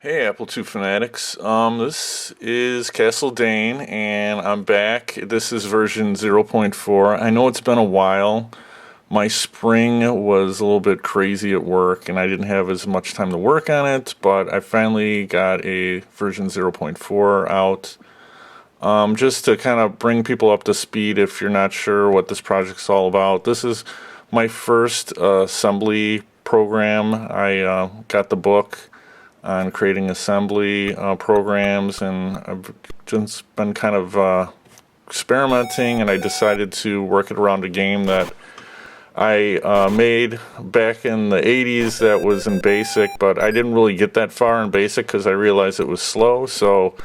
Hey Apple II fanatics, this is Castle Dain and I'm back. This is version 0.4. I know it's been a while. My spring was a little bit crazy at work and I didn't have as much time to work on it, but I finally got a version 0.4 out. Just to kind of bring people up to speed if you're not sure what this project's all about. This is my first assembly program. I got the book on creating assembly programs, and I've just been kind of experimenting, and I decided to work it around a game that I made back in the 80s that was in BASIC, but I didn't really get that far in BASIC because I realized it was slow. So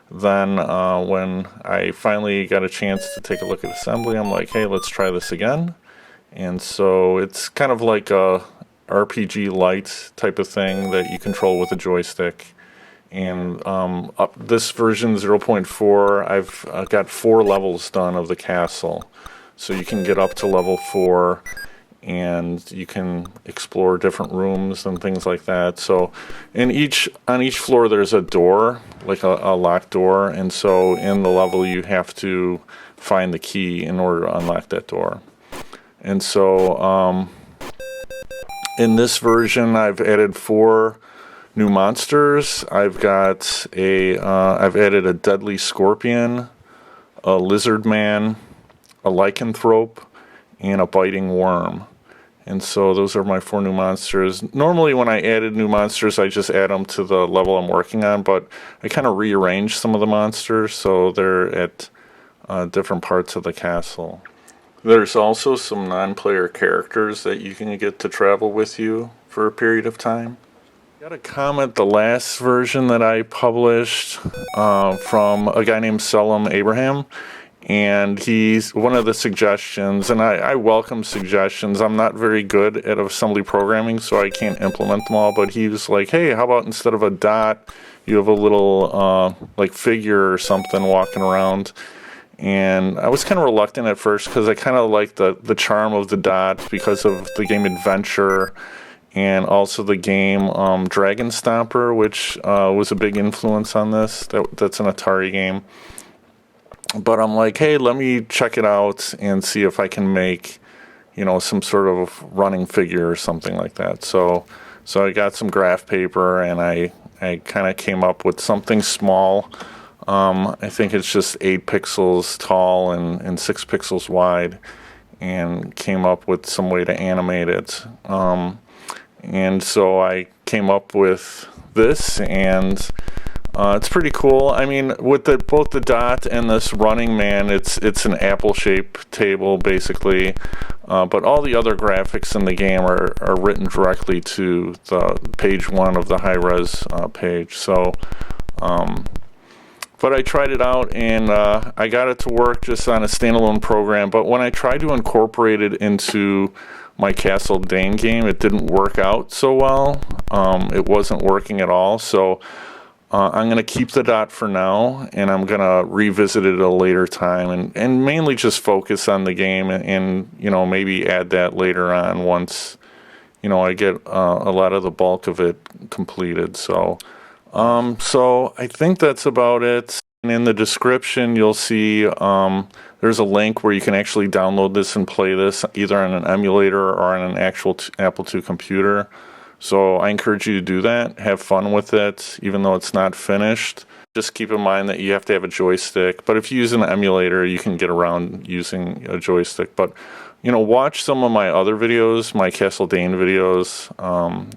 then when I finally got a chance to take a look at assembly, I'm like, hey, let's try this again. And so it's kind of like a RPG light type of thing that you control with a joystick. And this version 0.4, I've got 4 levels done of the castle, so you can get up to level 4 and you can explore different rooms and things like that. So on each floor there's a door, like a locked door, and so in the level you have to find the key in order to unlock that door. And so in this version, I've added 4 new monsters. I've added a deadly scorpion, a lizard man, a lycanthrope, and a biting worm. And so those are my 4 new monsters. Normally when I added new monsters, I just add them to the level I'm working on, but I kind of rearranged some of the monsters so they're at different parts of the castle. There's also some non-player characters that you can get to travel with you for a period of time. Got a comment the last version that I published from a guy named Selim Abraham, and he's one of the suggestions, and I welcome suggestions. I'm not very good at assembly programming, so I can't implement them all, but he was like, hey, how about instead of a dot, you have a little like figure or something walking around. And I was kind of reluctant at first because I kind of liked the charm of the dot because of the game Adventure and also the game Dragon Stomper, which was a big influence on this. That's an Atari game. But I'm like, hey, let me check it out and see if I can make, some sort of running figure or something like that. So I got some graph paper and I kind of came up with something small. I think it's just 8 pixels tall and 6 pixels wide, and came up with some way to animate it. And so I came up with this, and it's pretty cool. I mean, with both the dot and this running man, it's an apple-shaped table basically, but all the other graphics in the game are written directly to the page 1 of the high-res page. So. But I tried it out and I got it to work just on a standalone program. But when I tried to incorporate it into my Castle Dain game, it didn't work out so well. It wasn't working at all. So I'm going to keep the dot for now, and I'm going to revisit it at a later time and mainly just focus on the game and maybe add that later on once I get a lot of the bulk of it completed. So I think that's about it. And in the description, you'll see there's a link where you can actually download this and play this either on an emulator or on an actual Apple II computer. So I encourage you to do that. Have fun with it, even though it's not finished. Just keep in mind that you have to have a joystick. But if you use an emulator, you can get around using a joystick. But watch some of my other videos, my Castle Dain videos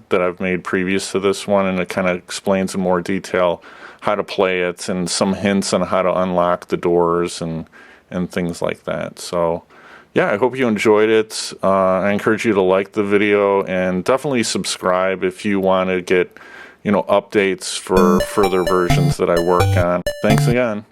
that I've made previous to this one, and it kind of explains in more detail how to play it and some hints on how to unlock the doors and things like that. So, yeah, I hope you enjoyed it. I encourage you to like the video and definitely subscribe if you want to get, updates for further versions that I work on. Thanks again.